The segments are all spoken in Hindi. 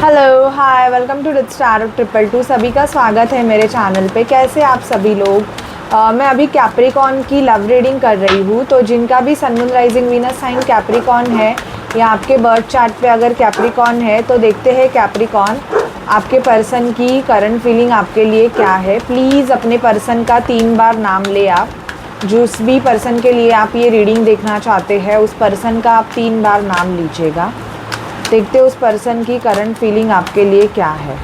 Hello hi welcome to star of 222। सभी का स्वागत है मेरे चैनल पे। कैसे आप सभी लोग। मैं अभी कैप्रिकॉन की लव रीडिंग कर रही हूँ। तो जिनका भी sun moon rising Venus sign Capricorn है या आपके बर्थ चार्ट पे अगर कैप्रिकॉन है तो देखते हैं कैप्रिकॉन आपके पर्सन की करंट फीलिंग आपके लिए क्या है। प्लीज़ अपने पर्सन का 3 बार नाम ले आप। जिस भी पर्सन के लिए आप ये रीडिंग देखना चाहते हैं उस पर्सन का आप 3 बार नाम लीजिएगा। देखते उस पर्सन की करंट फीलिंग आपके लिए क्या है।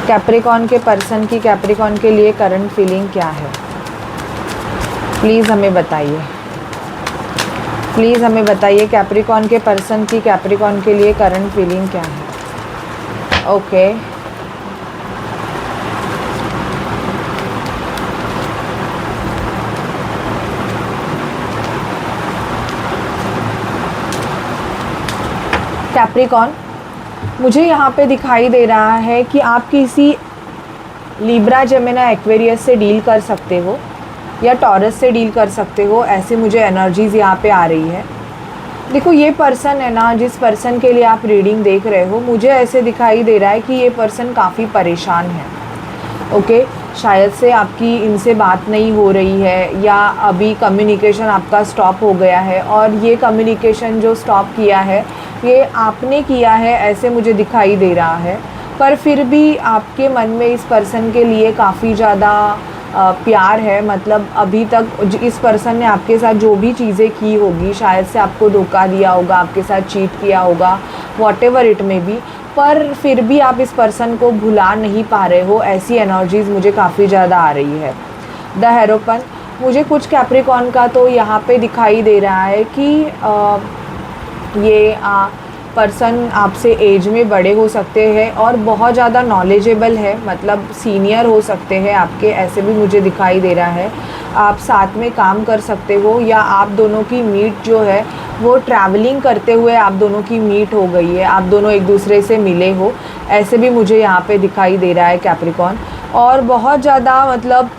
कैप्रिकॉन के पर्सन की कैप्रिकॉन के लिए करंट फीलिंग क्या है, प्लीज़ हमें बताइए। प्लीज़ हमें बताइए कैप्रिकॉन के पर्सन की कैप्रिकॉन के लिए करंट फीलिंग क्या है। ओके कैप्रिकॉन, मुझे यहाँ पे दिखाई दे रहा है कि आप किसी लिब्रा जेमिनी एक्वेरियस से डील कर सकते हो या टॉरस से डील कर सकते हो। ऐसे मुझे एनर्जीज़ यहाँ पे आ रही है। देखो ये पर्सन है ना, जिस पर्सन के लिए आप रीडिंग देख रहे हो, मुझे ऐसे दिखाई दे रहा है कि ये पर्सन काफ़ी परेशान है। ओके शायद से आपकी इनसे बात नहीं हो रही है या अभी कम्युनिकेशन आपका स्टॉप हो गया है। और ये कम्युनिकेशन जो स्टॉप किया है ये आपने किया है ऐसे मुझे दिखाई दे रहा है। पर फिर भी आपके मन में इस पर्सन के लिए काफ़ी ज़्यादा प्यार है। मतलब अभी तक इस पर्सन ने आपके साथ जो भी चीज़ें की होगी, शायद से आपको धोखा दिया होगा, आपके साथ चीट किया होगा, वॉटेवर इट में बी, पर फिर भी आप इस पर्सन को भुला नहीं पा रहे हो। ऐसी एनर्जीज़ मुझे काफ़ी ज़्यादा आ रही है। द हेरोपन, मुझे कुछ कैप्रिकॉन का तो यहाँ पे दिखाई दे रहा है कि ये पर्सन आपसे एज में बड़े हो सकते हैं और बहुत ज़्यादा नॉलेजेबल है, मतलब सीनियर हो सकते हैं आपके, ऐसे भी मुझे दिखाई दे रहा है। आप साथ में काम कर सकते हो या आप दोनों की मीट जो है वो ट्रैवलिंग करते हुए आप दोनों की मीट हो गई है, आप दोनों एक दूसरे से मिले हो, ऐसे भी मुझे यहाँ पे दिखाई दे रहा है कैप्रिकॉन। और बहुत ज़्यादा मतलब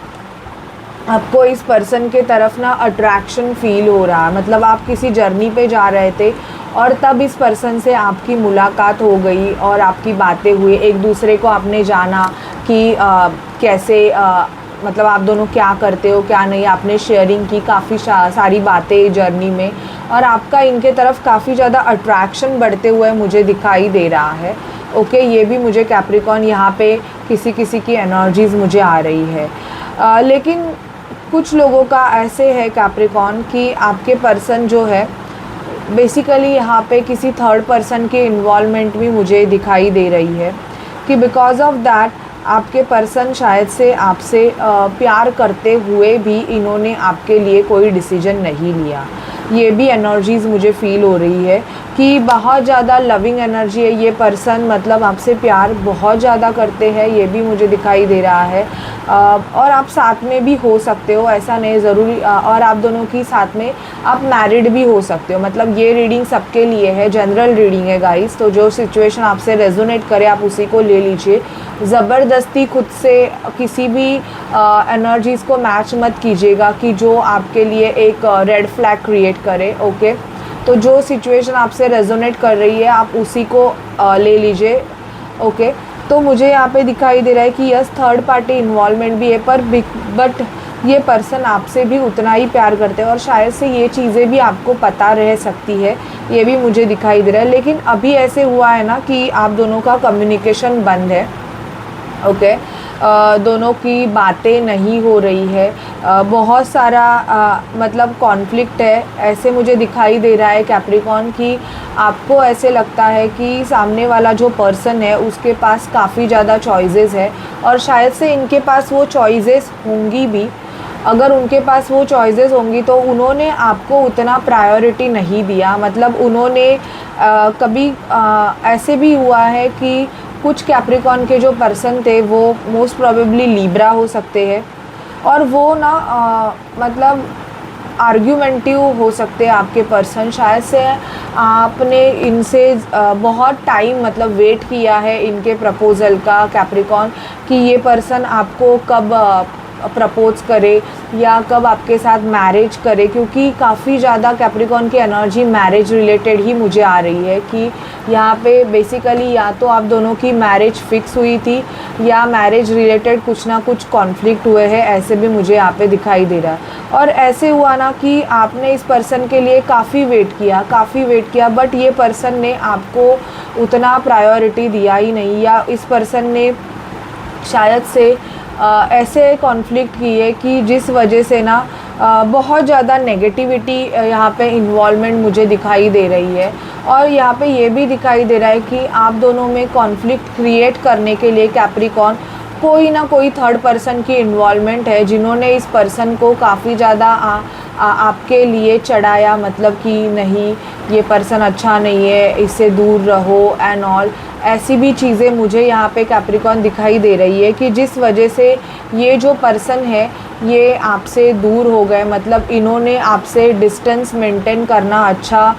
आपको इस पर्सन के तरफ ना अट्रैक्शन फ़ील हो रहा है। मतलब आप किसी जर्नी पे जा रहे थे और तब इस पर्सन से आपकी मुलाकात हो गई और आपकी बातें हुई, एक दूसरे को आपने जाना कि कैसे मतलब आप दोनों क्या करते हो क्या नहीं, आपने शेयरिंग की काफ़ी सारी बातें जर्नी में, और आपका इनके तरफ काफ़ी ज़्यादा अट्रैक्शन बढ़ते हुए मुझे दिखाई दे रहा है। ओके ये भी मुझे कैप्रिकॉन यहाँ पे किसी किसी की एनर्जीज़ मुझे आ रही है। लेकिन कुछ लोगों का ऐसे है कैप्रिकॉन कि आपके पर्सन जो है बेसिकली यहाँ पे किसी थर्ड पर्सन के इन्वॉल्वमेंट भी मुझे दिखाई दे रही है कि बिकॉज़ ऑफ दैट आपके पर्सन शायद से आपसे प्यार करते हुए भी इन्होंने आपके लिए कोई डिसीजन नहीं लिया। ये भी एनर्जीज़ मुझे फ़ील हो रही है कि बहुत ज़्यादा लविंग एनर्जी है ये पर्सन, मतलब आपसे प्यार बहुत ज़्यादा करते हैं, ये भी मुझे दिखाई दे रहा है। और आप साथ में भी हो सकते हो, ऐसा नहीं ज़रूरी, और आप दोनों की साथ में आप मैरिड भी हो सकते हो। मतलब ये रीडिंग सबके लिए है, जनरल रीडिंग है गाइस। तो जो सिचुएशन आपसे रेजोनेट करे आप उसी को ले लीजिए। ज़बरदस्ती खुद से किसी भी एनर्जीज़ को मैच मत कीजिएगा कि जो आपके लिए एक रेड फ्लैग क्रिएट करे। ओके तो जो सिचुएशन आपसे रेजोनेट कर रही है आप उसी को ले लीजिए। ओके तो मुझे यहाँ पे दिखाई दे रहा है कि यस थर्ड पार्टी इन्वॉल्वमेंट भी है, पर बट ये पर्सन आपसे भी उतना ही प्यार करते हैं और शायद से ये चीज़ें भी आपको पता रह सकती है, ये भी मुझे दिखाई दे रहा है। लेकिन अभी ऐसे हुआ है ना कि आप दोनों का कम्युनिकेशन बंद है। ओके दोनों की बातें नहीं हो रही है, बहुत सारा मतलब कॉन्फ्लिक्ट है, ऐसे मुझे दिखाई दे रहा है कैप्रिकॉन कि आपको ऐसे लगता है कि सामने वाला जो पर्सन है उसके पास काफ़ी ज़्यादा चॉइसेस है और शायद से इनके पास वो चॉइसेस होंगी भी। अगर उनके पास वो चॉइसेस होंगी तो उन्होंने आपको उतना प्रायोरिटी नहीं दिया। मतलब उन्होंने कभी ऐसे भी हुआ है कि कुछ कैप्रिकॉन के जो पर्सन थे वो मोस्ट प्रोबेबली लिब्रा हो सकते हैं और वो ना मतलब आर्ग्यूमेंटिव हो सकते हैं आपके पर्सन। शायद से आपने इनसे बहुत टाइम मतलब वेट किया है इनके प्रपोज़ल का कैप्रिकॉन कि ये पर्सन आपको कब प्रपोज करे या कब आपके साथ मैरिज करे, क्योंकि काफ़ी ज़्यादा कैप्रिकॉर्न की एनर्जी मैरिज रिलेटेड ही मुझे आ रही है कि यहाँ पे बेसिकली या तो आप दोनों की मैरिज फिक्स हुई थी या मैरिज रिलेटेड कुछ ना कुछ कॉन्फ्लिक्ट हुए हैं, ऐसे भी मुझे यहाँ पे दिखाई दे रहा है। और ऐसे हुआ ना कि आपने इस पर्सन के लिए काफ़ी वेट किया, बट ये पर्सन ने आपको उतना प्रायोरिटी दिया ही नहीं, या इस पर्सन ने शायद से ऐसे कॉन्फ्लिक्ट किए कि जिस वजह से ना बहुत ज़्यादा नेगेटिविटी यहाँ पे इन्वॉल्वमेंट मुझे दिखाई दे रही है। और यहाँ पे ये भी दिखाई दे रहा है कि आप दोनों में कॉन्फ्लिक्ट क्रिएट करने के लिए कैप्रिकॉर्न कोई ना कोई थर्ड पर्सन की इन्वॉल्वमेंट है, जिन्होंने इस पर्सन को काफ़ी ज़्यादा आपके लिए चढ़ाया, मतलब कि नहीं ये पर्सन अच्छा नहीं है, इससे दूर रहो एंड ऑल। ऐसी भी चीज़ें मुझे यहाँ पे कैप्रिकॉर्न दिखाई दे रही है कि जिस वजह से ये जो पर्सन है ये आपसे दूर हो गए, मतलब इन्होंने आपसे डिस्टेंस मेंटेन करना अच्छा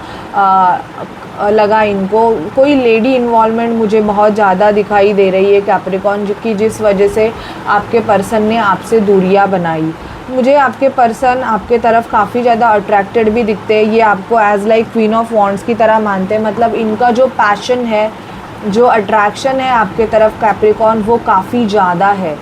लगा इनको। कोई लेडी इन्वॉल्वमेंट मुझे बहुत ज़्यादा दिखाई दे रही है कैप्रिकॉर्न की, जिस वजह से आपके पर्सन ने आपसे दूरियां बनाई। मुझे आपके पर्सन आपके तरफ काफ़ी ज़्यादा अट्रैक्टेड भी दिखते हैं, ये आपको as like queen of wands की तरह मानते हैं, मतलब इनका जो पैशन है, जो अट्रैक्शन है आपके तरफ कैप्रिकॉर्न, वो काफ़ी ज़्यादा है,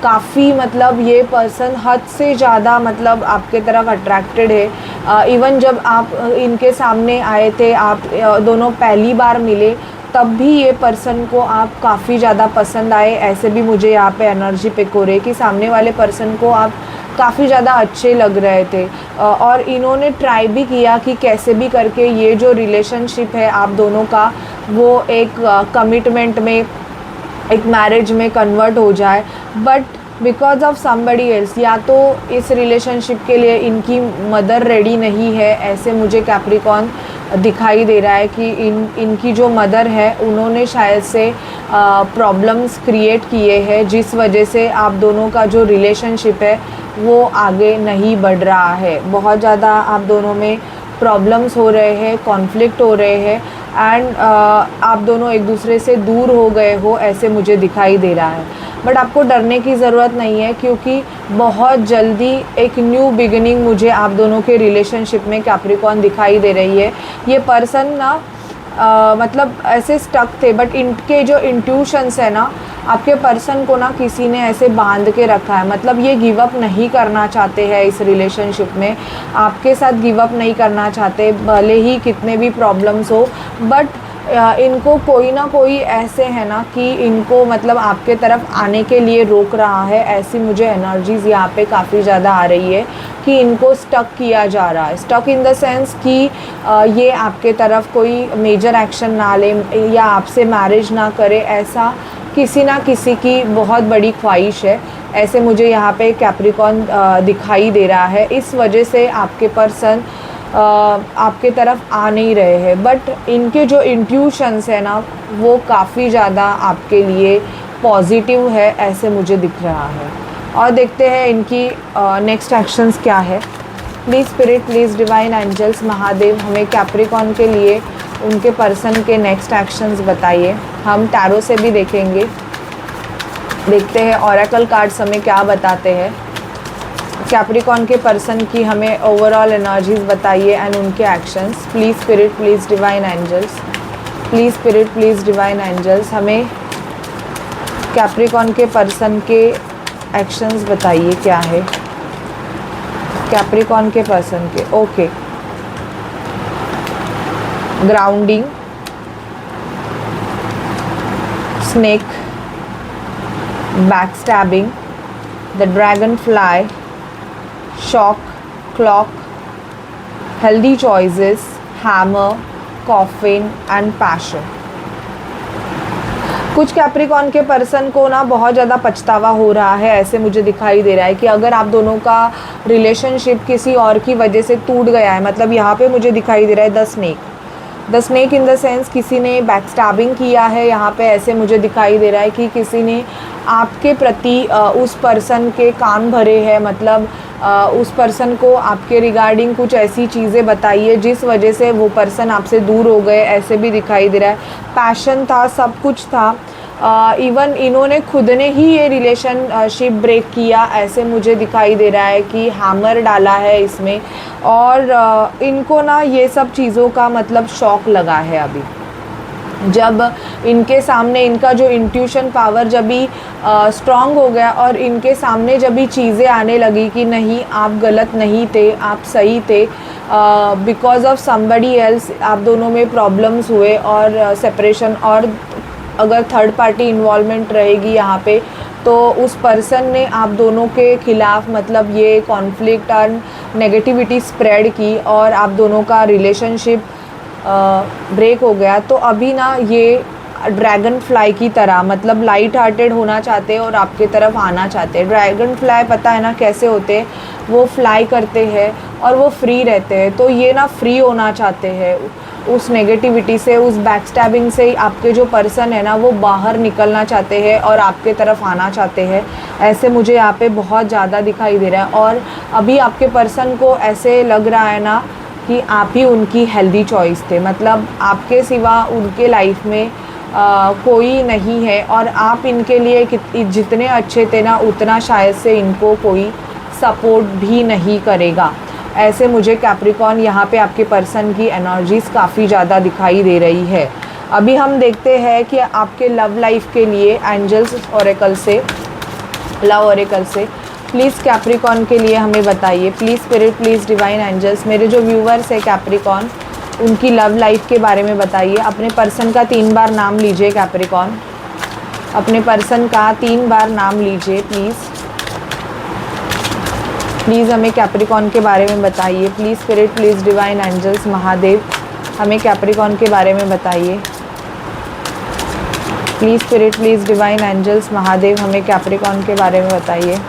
काफ़ी मतलब ये पर्सन हद से ज़्यादा मतलब आपके तरफ अट्रैक्टेड है। इवन जब आप इनके सामने आए थे, आप दोनों पहली बार मिले, तब भी ये पर्सन को आप काफ़ी ज़्यादा पसंद आए। ऐसे भी मुझे यहाँ पे एनर्जी पिक हो रही है कि सामने वाले पर्सन को आप काफ़ी ज़्यादा अच्छे लग रहे थे, और इन्होंने ट्राई भी किया कि कैसे भी करके ये जो रिलेशनशिप है आप दोनों का, वो एक कमिटमेंट में, एक मैरिज में कन्वर्ट हो जाए। But because of somebody else, या तो इस रिलेशनशिप के लिए इनकी मदर रेडी नहीं है, ऐसे मुझे कैप्रिकॉर्न दिखाई दे रहा है कि इनकी जो मदर है उन्होंने शायद से प्रॉब्लम्स क्रिएट किए हैं, जिस वजह से आप दोनों का जो रिलेशनशिप है वो आगे नहीं बढ़ रहा है। बहुत ज़्यादा आप दोनों में प्रॉब्लम्स हो रहे हैं, कॉन्फ्लिक्ट हो रहे हैं, एंड आप दोनों एक दूसरे से दूर हो गए हो, ऐसे मुझे दिखाई दे रहा है। बट आपको डरने की ज़रूरत नहीं है, क्योंकि बहुत जल्दी एक न्यू बिगिनिंग मुझे आप दोनों के रिलेशनशिप में कैप्रिकॉर्न दिखाई दे रही है। ये पर्सन ना मतलब ऐसे स्टक थे, बट इनके जो इंट्यूशंस है ना, आपके पर्सन को ना किसी ने ऐसे बांध के रखा है, मतलब ये गिव अप नहीं करना चाहते हैं इस रिलेशनशिप में, आपके साथ गिव अप नहीं करना चाहते, भले ही कितने भी प्रॉब्लम्स हो। बट इनको कोई ना कोई ऐसे है ना कि इनको मतलब आपके तरफ आने के लिए रोक रहा है, ऐसी मुझे एनर्जीज़ यहाँ पे काफ़ी ज़्यादा आ रही है कि इनको स्टक किया जा रहा है। स्टक इन द सेंस कि ये आपके तरफ कोई मेजर एक्शन ना ले या आपसे मैरिज ना करे, ऐसा किसी ना किसी की बहुत बड़ी ख्वाहिश है, ऐसे मुझे यहाँ पे कैप्रिकॉर्न दिखाई दे रहा है। इस वजह से आपके पर्सन आपके तरफ आ नहीं रहे हैं, बट इनके जो इंट्यूशंस है ना वो काफ़ी ज़्यादा आपके लिए पॉजिटिव है, ऐसे मुझे दिख रहा है। और देखते हैं इनकी नेक्स्ट एक्शंस क्या है। Please spirit, please divine angels, Mahadev, हमें कैप्रिकॉर्न के लिए उनके पर्सन के नेक्स्ट एक्शंस बताइए। हम टैरो से भी देखेंगे, देखते हैं ऑरेकल कार्ड्स हमें क्या बताते हैं। कैप्रिकॉर्न के पर्सन की हमें ओवरऑल एनर्जीज बताइए एंड उनके actions. Please spirit, please divine angels, please spirit, please divine angels, हमें कैप्रिकॉर्न के पर्सन के एक्शंस बताइए क्या है कैप्रिकॉर्न के पर्सन के। Okay, grounding, snake, backstabbing, the dragon fly, shock, clock, healthy choices, hammer, coffin and passion. कुछ कैप्रिकॉर्न के पर्सन को ना बहुत ज़्यादा पछतावा हो रहा है, ऐसे मुझे दिखाई दे रहा है कि अगर आप दोनों का रिलेशनशिप किसी और की वजह से टूट गया है, मतलब यहाँ पे मुझे दिखाई दे रहा है the snake in the sense किसी ने बैकस्टैबिंग किया है यहाँ पे, ऐसे मुझे दिखाई दे रहा है कि किसी ने आपके प्रति उस पर्सन के कान भरे हैं, मतलब उस पर्सन को आपके रिगार्डिंग कुछ ऐसी चीज़ें बताई है जिस वजह से वो पर्सन आपसे दूर हो गए, ऐसे भी दिखाई दे रहा है। पैशन था, सब कुछ था, इवन इन्होंने खुद ने ही ये रिलेशनशिप ब्रेक किया, ऐसे मुझे दिखाई दे रहा है कि हैमर डाला है इसमें। और इनको ना ये सब चीज़ों का मतलब शौक लगा है अभी। जब इनके सामने इनका जो इंट्यूशन पावर जब भी स्ट्रॉन्ग हो गया और इनके सामने जब भी चीज़ें आने लगी कि नहीं आप गलत नहीं थे, आप सही थे, बिकॉज ऑफ समबडी एल्स आप दोनों में प्रॉब्लम्स हुए और सेपरेशन, और अगर थर्ड पार्टी इन्वॉल्वमेंट रहेगी यहाँ पे तो उस पर्सन ने आप दोनों के खिलाफ मतलब ये कॉन्फ्लिक्ट और नेगेटिविटी स्प्रेड की और आप दोनों का रिलेशनशिप ब्रेक हो गया। तो अभी ना ये ड्रैगन फ्लाई की तरह मतलब लाइट हार्टेड होना चाहते हैं और आपके तरफ आना चाहते हैं। ड्रैगन फ्लाई पता है ना कैसे होते हैं, वो फ्लाई करते हैं और वो फ्री रहते हैं। तो ये ना फ्री होना चाहते हैं उस नेगेटिविटी से, उस बैकस्टैबिंग से। आपके जो पर्सन है ना वो बाहर निकलना चाहते हैं और आपके तरफ आना चाहते हैं, ऐसे मुझे यहाँ पे बहुत ज़्यादा दिखाई दे रहा है। और अभी आपके पर्सन को ऐसे लग रहा है ना कि आप ही उनकी हेल्दी चॉइस थे, मतलब आपके सिवा उनके लाइफ में कोई नहीं है और आप इनके लिए जितने अच्छे थे ना उतना शायद से इनको कोई सपोर्ट भी नहीं करेगा। ऐसे मुझे कैप्रिकॉर्न यहाँ पे आपके पर्सन की एनर्जीज़ काफ़ी ज़्यादा दिखाई दे रही है। अभी हम देखते हैं कि आपके लव लाइफ के लिए एंजल्स ऑरेकल से, लव ऑरेकल से प्लीज़ कैप्रिकॉर्न के लिए हमें बताइए। Please spirit, please divine angels, मेरे जो व्यूवर्स है कैप्रिकॉर्न, उनकी लव लाइफ के बारे में बताइए। अपने पर्सन का 3 बार नाम लीजिए कैप्रिकॉर्न, अपने पर्सन का 3 बार नाम लीजिए प्लीज़। प्लीज़ हमें कैप्रिकॉर्न के बारे में बताइए। Please spirit, please divine angels, Mahadev हमें कैप्रिकॉर्न के बारे में बताइए। Please spirit, please divine angels, Mahadev हमें कैप्रिकॉर्न के बारे में बताइए।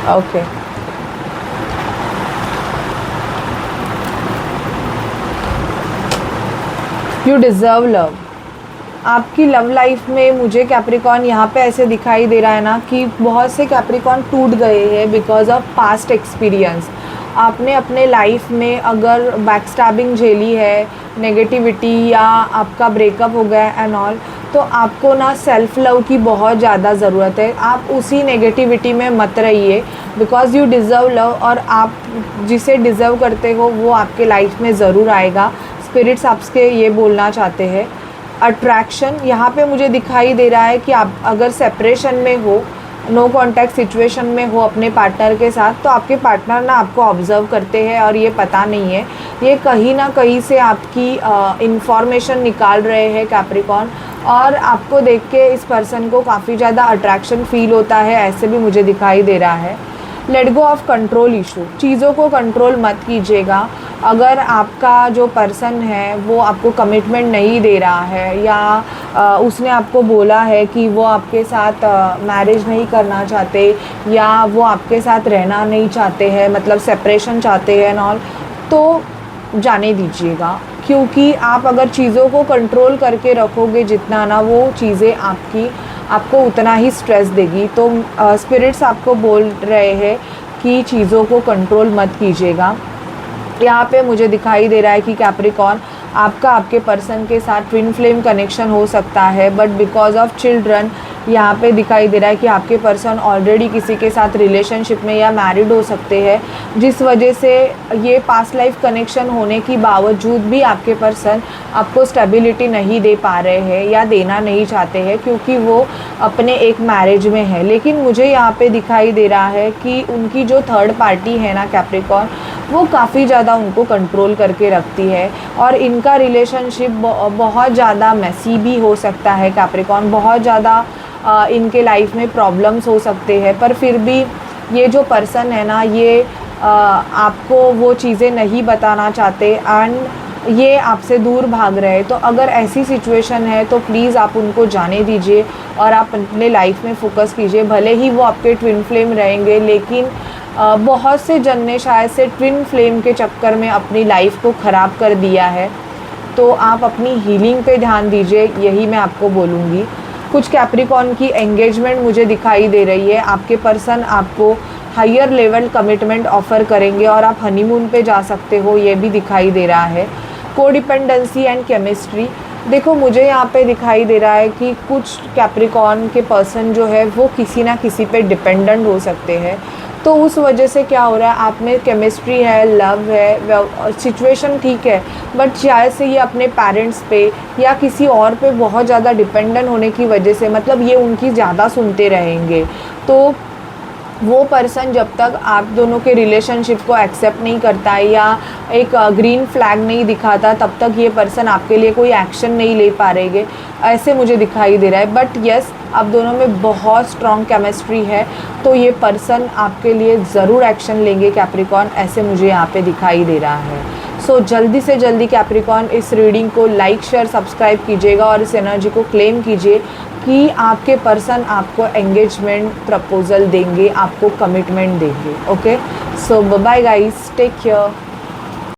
Okay you deserve love. आपकी लव लाइफ में मुझे कैप्रिकॉर्न यहाँ पे ऐसे दिखाई दे रहा है ना कि बहुत से कैप्रिकॉर्न टूट गए हैं बिकॉज ऑफ पास्ट एक्सपीरियंस। आपने अपने लाइफ में अगर बैकस्टैबिंग झेली है, नेगेटिविटी, या आपका ब्रेकअप हो गया एंड ऑल, तो आपको ना सेल्फ़ लव की बहुत ज़्यादा ज़रूरत है। आप उसी नेगेटिविटी में मत रहिए बिकॉज़ यू डिज़र्व लव, और आप जिसे डिज़र्व करते हो वो आपके लाइफ में ज़रूर आएगा। स्पिरिट्स आपसे ये बोलना चाहते हैं। अट्रैक्शन यहाँ पे मुझे दिखाई दे रहा है कि आप अगर सेपरेशन में हो, नो कांटेक्ट सिचुएशन में हो अपने पार्टनर के साथ, तो आपके पार्टनर ना आपको ऑब्ज़र्व करते हैं और ये पता नहीं है, ये कहीं ना कहीं से आपकी इंफॉर्मेशन निकाल रहे हैं कैप्रिकॉर्न, और आपको देख के इस पर्सन को काफ़ी ज़्यादा अट्रैक्शन फील होता है, ऐसे भी मुझे दिखाई दे रहा है। Let go of control issue, चीज़ों को कंट्रोल मत कीजिएगा। अगर आपका जो पर्सन है वो आपको कमिटमेंट नहीं दे रहा है, या उसने आपको बोला है कि वो आपके साथ मैरिज नहीं करना चाहते, या वो आपके साथ रहना नहीं चाहते हैं, मतलब सेपरेशन चाहते हैं एंड ऑल, तो जाने दीजिएगा। क्योंकि आप अगर चीज़ों को कंट्रोल करके रखोगे जितना ना, वो चीज़ें आपको उतना ही स्ट्रेस देगी। तो स्पिरिट्स आपको बोल रहे हैं कि चीज़ों को कंट्रोल मत कीजिएगा। यहाँ पे मुझे दिखाई दे रहा है कि कैप्रिकॉर्न आपका आपके पर्सन के साथ ट्विन फ्लेम कनेक्शन हो सकता है, बट बिकॉज ऑफ चिल्ड्रन यहाँ पे दिखाई दे रहा है कि आपके पर्सन ऑलरेडी किसी के साथ रिलेशनशिप में या मैरिड हो सकते हैं, जिस वजह से ये पास्ट लाइफ कनेक्शन होने की बावजूद भी आपके पर्सन आपको स्टेबिलिटी नहीं दे पा रहे हैं या देना नहीं चाहते हैं, क्योंकि वो अपने एक मैरिज में है। लेकिन मुझे यहाँ पे दिखाई दे रहा है कि उनकी जो थर्ड पार्टी है ना कैप्रिकॉर्न, वो काफ़ी ज़्यादा उनको कंट्रोल करके रखती है, और इनका रिलेशनशिप बहुत ज़्यादा मैसी भी हो सकता है कैप्रिकॉर्न। बहुत ज़्यादा इनके लाइफ में प्रॉब्लम्स हो सकते हैं, पर फिर भी ये जो पर्सन है ना, ये आपको वो चीज़ें नहीं बताना चाहते एंड ये आपसे दूर भाग रहे हैं। तो अगर ऐसी सिचुएशन है तो प्लीज़ आप उनको जाने दीजिए और आप अपने लाइफ में फोकस कीजिए। भले ही वो आपके ट्विन फ्लेम रहेंगे, लेकिन बहुत से जन ने शायद से ट्विन फ्लेम के चक्कर में अपनी लाइफ को ख़राब कर दिया है। तो आप अपनी हीलिंग पे ध्यान दीजिए, यही मैं आपको बोलूँगी। कुछ कैप्रिकॉर्न की एंगेजमेंट मुझे दिखाई दे रही है। आपके पर्सन आपको हायर लेवल कमिटमेंट ऑफ़र करेंगे और आप हनीमून पे जा सकते हो, ये भी दिखाई दे रहा है। कोडिपेंडेंसी एंड केमिस्ट्री, देखो मुझे यहाँ पे दिखाई दे रहा है कि कुछ कैप्रिकॉर्न के पर्सन जो है वो किसी ना किसी पे डिपेंडेंट हो सकते हैं। तो उस वजह से क्या हो रहा है, आप में केमिस्ट्री है, लव है, सिचुएशन ठीक है, बट शायद से ये अपने पेरेंट्स पे या किसी और पे बहुत ज़्यादा डिपेंडेंट होने की वजह से, मतलब ये उनकी ज़्यादा सुनते रहेंगे। तो वो पर्सन जब तक आप दोनों के रिलेशनशिप को एक्सेप्ट नहीं करता है या एक ग्रीन फ्लैग नहीं दिखाता, तब तक ये पर्सन आपके लिए कोई एक्शन नहीं ले पा रहेंगे, ऐसे मुझे दिखाई दे रहा है। बट यस, आप दोनों में बहुत स्ट्रॉन्ग केमिस्ट्री है, तो ये पर्सन आपके लिए ज़रूर एक्शन लेंगे कैप्रिकॉर्न, ऐसे मुझे यहाँ पे दिखाई दे रहा है। सो जल्दी से जल्दी कैप्रिकॉर्न इस रीडिंग को लाइक शेयर सब्सक्राइब कीजिएगा और इस एनर्जी को क्लेम कीजिए कि आपके पर्सन आपको एंगेजमेंट प्रपोजल देंगे, आपको कमिटमेंट देंगे। ओके, सो बाय गाइस, टेक केयर।